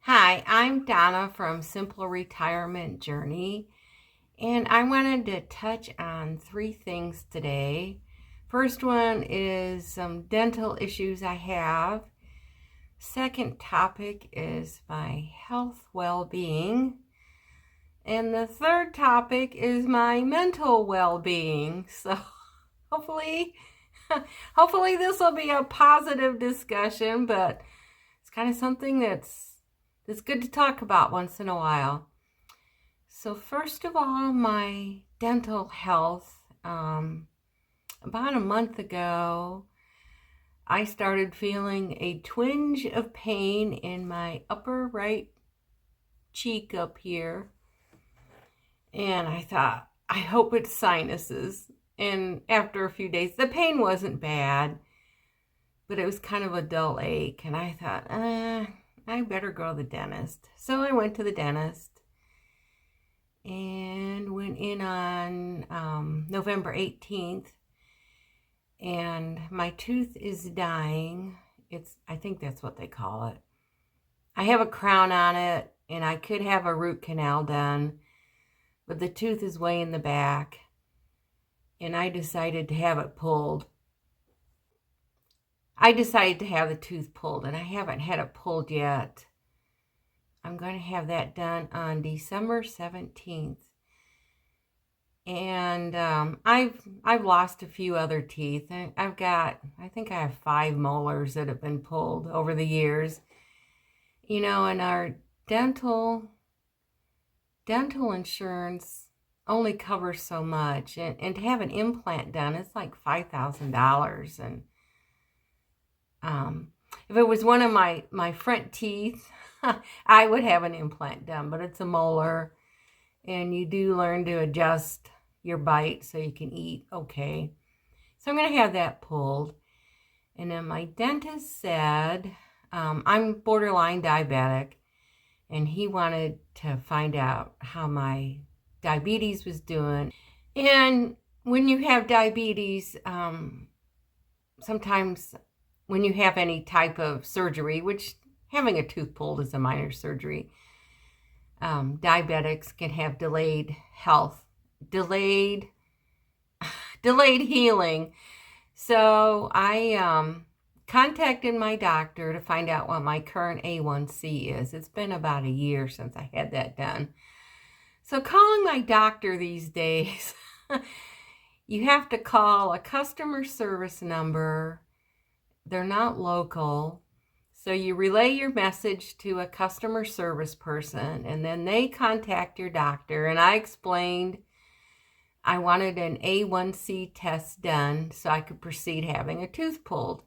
Hi, I'm Donna from Simple Retirement Journey, and I wanted to touch on three things today. First one is some dental issues I have. Second topic is my health well-being. And the third topic is my mental well-being. So hopefully, hopefully this will be a positive discussion, but it's kind of something that's good to talk about once in a while. So first of all, my dental health. About a month ago, I started feeling a twinge of pain in my upper right cheek up here. And I thought, I hope it's sinuses. And after a few days, the pain wasn't bad, but it was kind of a dull ache. And I thought, I better go to the dentist. So I went to the dentist and went in on November 18th. And my tooth is dying. I think that's what they call it. I have a crown on it, and I could have a root canal done, but the tooth is way in the back, and I decided to have it pulled. I decided to have the tooth pulled, and I haven't had it pulled yet. I'm going to have that done on December 17th. And I've lost a few other teeth. I think I have 5 molars that have been pulled over the years. You know, and our dental insurance only covers so much, and to have an implant done, it's like $5,000. And if it was one of my front teeth, I would have an implant done, but it's a molar, and you do learn to adjust your bite so you can eat okay. So I'm going to have that pulled. And then my dentist said, I'm borderline diabetic, and he wanted to find out how my diabetes was doing. And when you have diabetes, sometimes when you have any type of surgery, which having a tooth pulled is a minor surgery, diabetics can have delayed healing. So I contacted my doctor to find out what my current A1C is. It's been about a year since I had that done. So calling my doctor these days, you have to call a customer service number. They're not local. So you relay your message to a customer service person, and then they contact your doctor. And I explained I wanted an A1C test done so I could proceed having a tooth pulled.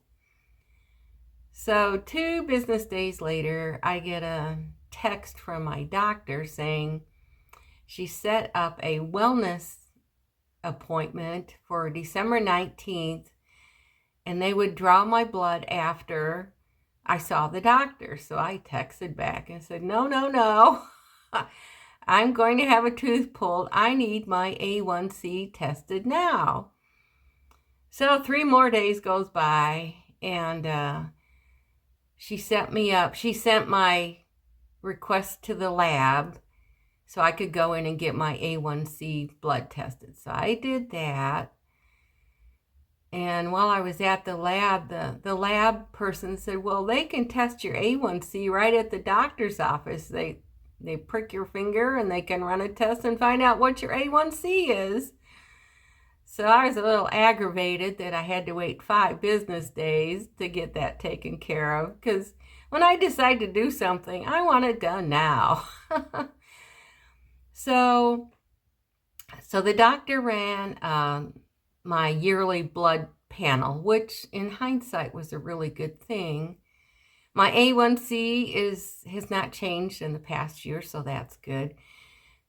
So 2 business days later, I get a text from my doctor saying she set up a wellness appointment for December 19th, and they would draw my blood after I saw the doctor. So I texted back and said, no. I'm going to have a tooth pulled. I need my A1C tested now. So 3 more days goes by, and she set me up. She sent my request to the lab so I could go in and get my A1C blood tested. So I did that. And while I was at the lab, the lab person said, well, they can test your A1C right at the doctor's office. They prick your finger and they can run a test and find out what your A1C is. So I was a little aggravated that I had to wait 5 business days to get that taken care of, because when I decide to do something, I want it done now. So the doctor ran my yearly blood panel, which in hindsight was a really good thing. My A1C has not changed in the past year, so that's good.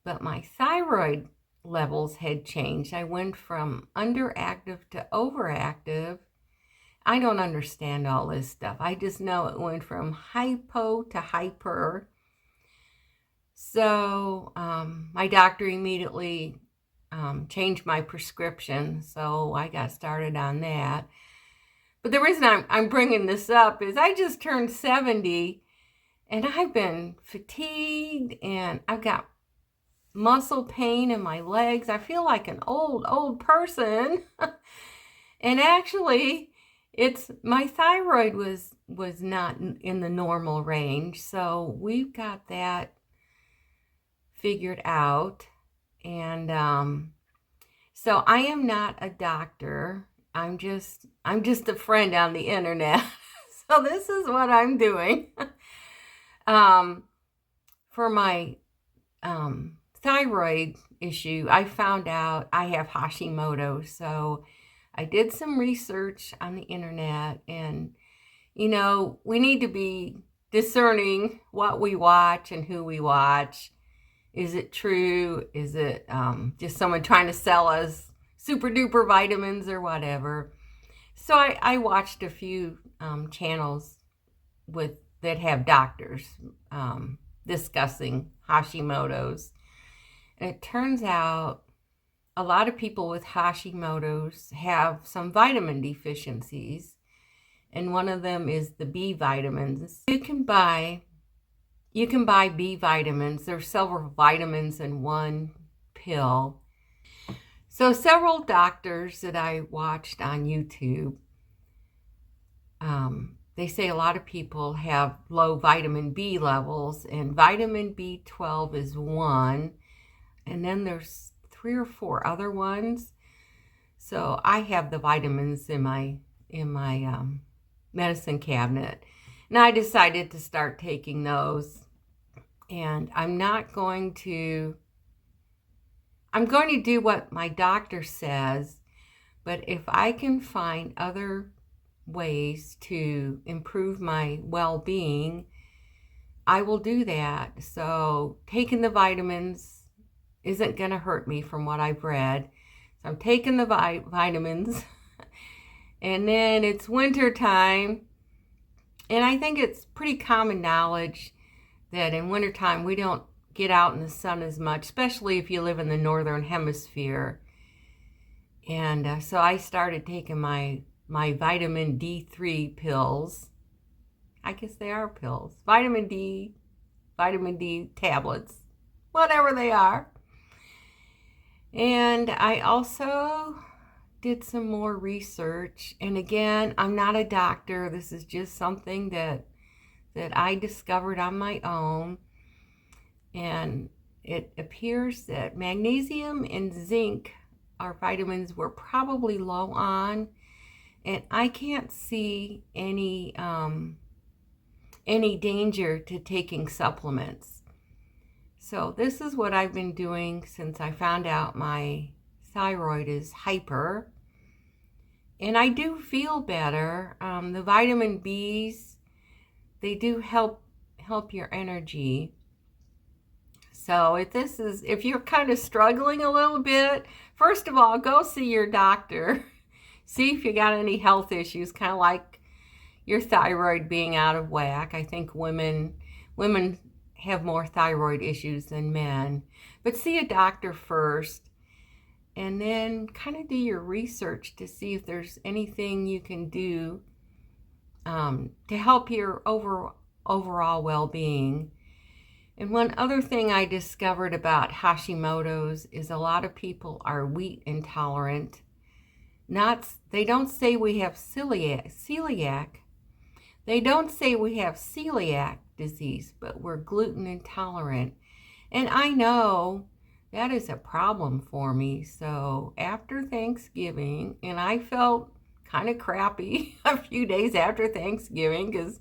But my thyroid levels had changed. I went from underactive to overactive. I don't understand all this stuff. I just know it went from hypo to hyper. So my doctor immediately changed my prescription, so I got started on that. But the reason I'm bringing this up is I just turned 70, And I've been fatigued and I've got muscle pain in my legs. I feel like an old person. And actually, it's my thyroid was not in the normal range. So we've got that figured out. And so I am not a doctor. I'm just a friend on the internet. So this is what I'm doing. For my thyroid issue, I found out I have Hashimoto's. So I did some research on the internet, and we need to be discerning what we watch and who we watch. Is it true? Is it just someone trying to sell us super duper vitamins or whatever? So I watched a few channels that have doctors discussing Hashimoto's. And it turns out a lot of people with Hashimoto's have some vitamin deficiencies. And one of them is the B vitamins. You can buy B vitamins. There's several vitamins in one pill. So several doctors that I watched on YouTube, they say a lot of people have low vitamin B levels, and vitamin B12 is one, and then there's 3 or 4 other ones. So I have the vitamins in my medicine cabinet, and I decided to start taking those. And I'm going to do what my doctor says, but if I can find other ways to improve my well-being, I will do that. So taking the vitamins isn't going to hurt me from what I've read. So I'm taking the vitamins, and then it's winter time, and I think it's pretty common knowledge that in wintertime we don't get out in the sun as much, especially if you live in the northern hemisphere. And so I started taking my vitamin D3 pills. I guess they are pills. Vitamin D tablets, whatever they are. And I also did some more research. And again, I'm not a doctor. This is just something that I discovered on my own. And it appears that magnesium and zinc are vitamins we're probably low on. And I can't see any danger to taking supplements. So this is what I've been doing since I found out my thyroid is hyper. And I do feel better. The vitamin Bs, they do help your energy. So if you're kind of struggling a little bit, first of all, go see your doctor. See if you got any health issues, kind of like your thyroid being out of whack. I think women have more thyroid issues than men. But see a doctor first, and then kind of do your research to see if there's anything you can do to help your overall well-being. And one other thing I discovered about Hashimoto's is a lot of people are wheat intolerant. They don't say we have celiac. They don't say we have celiac disease, but we're gluten intolerant. And I know that is a problem for me. So after Thanksgiving, and I felt kind of crappy a few days after Thanksgiving because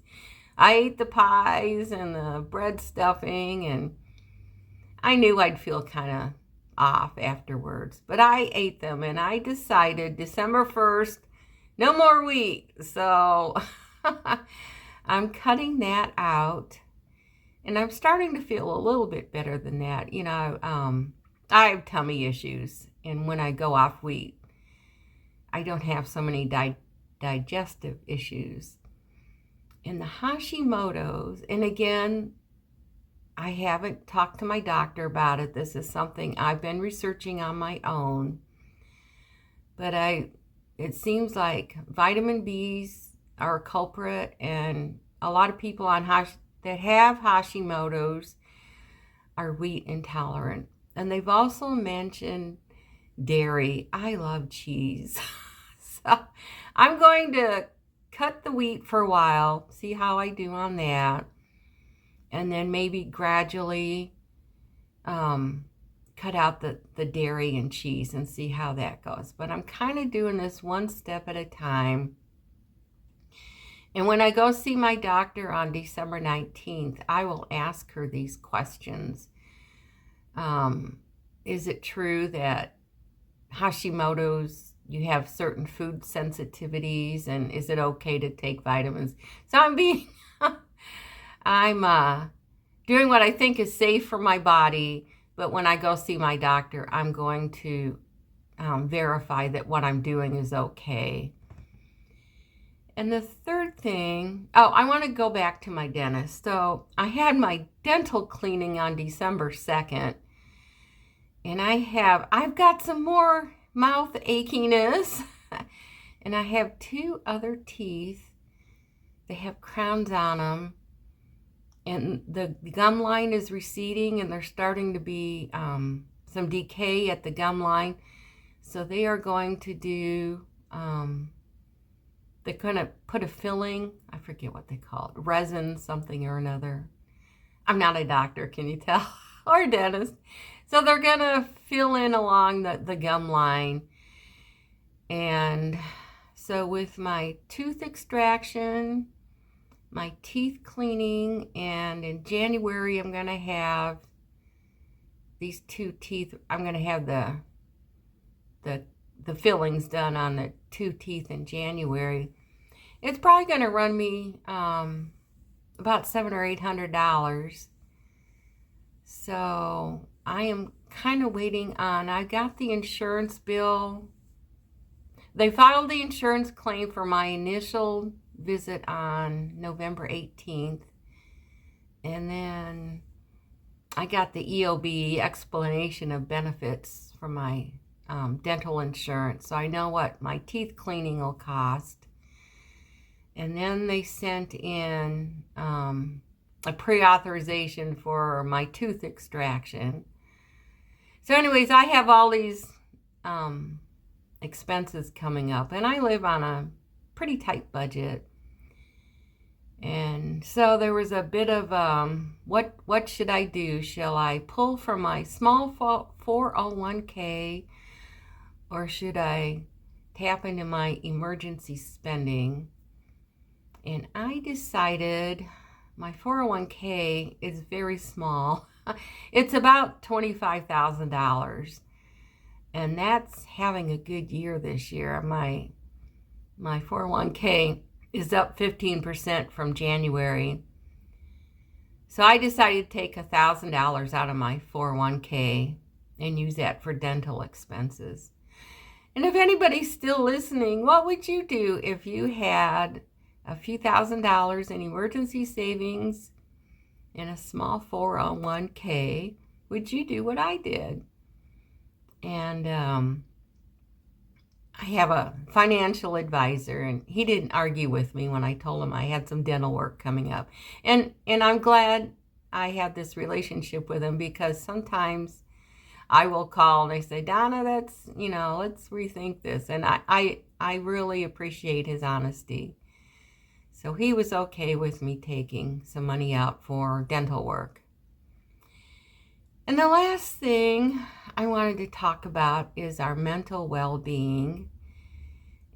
I ate the pies and the bread stuffing, and I knew I'd feel kind of off afterwards. But I ate them, and I decided December 1st, no more wheat. So I'm cutting that out, and I'm starting to feel a little bit better than that. I have tummy issues, and when I go off wheat, I don't have so many digestive issues. And the Hashimoto's, and again, I haven't talked to my doctor about it. This is something I've been researching on my own. But it seems like vitamin Bs are a culprit, and a lot of people on that have Hashimoto's are wheat intolerant. And they've also mentioned dairy. I love cheese. So I'm going to cut the wheat for a while, see how I do on that, and then maybe gradually cut out the dairy and cheese and see how that goes. But I'm kind of doing this one step at a time. And when I go see my doctor on December 19th, I will ask her these questions. Is it true that Hashimoto's, you have certain food sensitivities, and is it okay to take vitamins? So I'm doing what I think is safe for my body, but when I go see my doctor, I'm going to verify that what I'm doing is okay. And the third thing, I want to go back to my dentist. So I had my dental cleaning on December 2nd, and I've got some more mouth achiness, and I have 2 other teeth. They have crowns on them, and the gum line is receding, and there's starting to be some decay at the gum line. So they are going to do, they're going to put a filling, I forget what they call it, resin something or another. I'm not a doctor, can you tell? Or a dentist. So they're going to fill in along the gum line. And so with my tooth extraction, my teeth cleaning, and in January I'm going to have these 2 teeth. I'm going to have the fillings done on the 2 teeth in January. It's probably going to run me about $700 or $800. So I am kind of waiting on, I got the insurance bill. They filed the insurance claim for my initial visit on November 18th. And then I got the EOB, explanation of benefits, from my dental insurance. So I know what my teeth cleaning will cost. And then they sent in a pre-authorization for my tooth extraction. So anyways, I have all these expenses coming up, and I live on a pretty tight budget. And so there was a bit of what should I do? Shall I pull from my small 401k, or should I tap into my emergency spending? And I decided my 401k is very small. It's about $25,000. And that's having a good year this year. My 401k is up 15% from January. So I decided to take $1,000 out of my 401k and use that for dental expenses. And if anybody's still listening, what would you do if you had a few $1,000s in emergency savings in a small 401k? Would you do what I did? And I have a financial advisor, and he didn't argue with me when I told him I had some dental work coming up. And I'm glad I had this relationship with him, because sometimes I will call and they say, Donna, let's rethink this. And I really appreciate his honesty. So he was okay with me taking some money out for dental work. And the last thing I wanted to talk about is our mental well-being.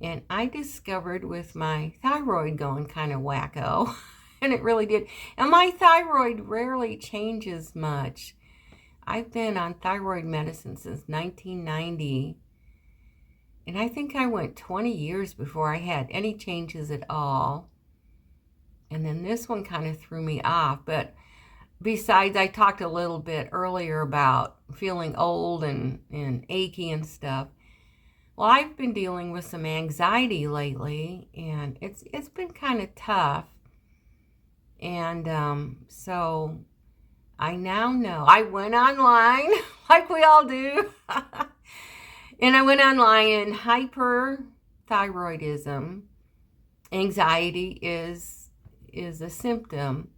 And I discovered with my thyroid going kind of wacko, and it really did. And my thyroid rarely changes much. I've been on thyroid medicine since 1990. And I think I went 20 years before I had any changes at all. And then this one kind of threw me off. But besides, I talked a little bit earlier about feeling old and achy and stuff. Well, I've been dealing with some anxiety lately, and it's been kind of tough. And so I now know. I went online, like we all do. And I went online, and hyperthyroidism, anxiety is a symptom.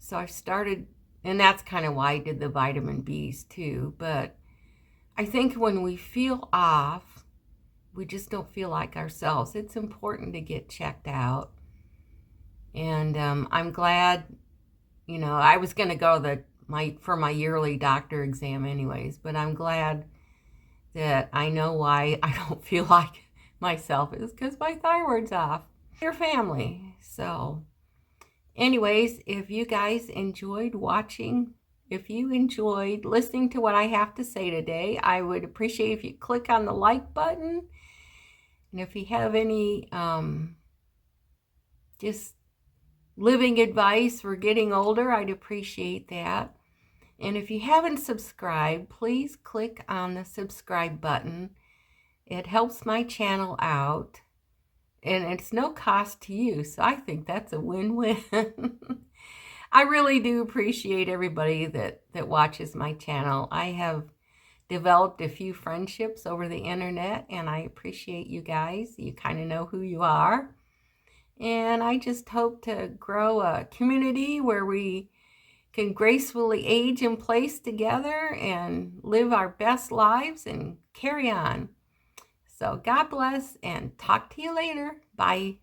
So I started, and that's kind of why I did the vitamin Bs too. But I think when we feel off, we just don't feel like ourselves. It's important to get checked out. And I'm glad, I was going to go for my yearly doctor exam anyways, but I'm glad that I know why I don't feel like myself is because my thyroid's off. Your family. So anyways, if you guys enjoyed watching, if you enjoyed listening to what I have to say today, I would appreciate if you click on the like button. And if you have any just living advice for getting older, I'd appreciate that. And if you haven't subscribed, please click on the subscribe button. It helps my channel out, and it's no cost to you, so I think that's a win-win. I really do appreciate everybody that watches my channel. I have developed a few friendships over the internet, and I appreciate you guys. You kind of know who you are. And I just hope to grow a community where we can gracefully age in place together and live our best lives and carry on. So God bless, and talk to you later. Bye.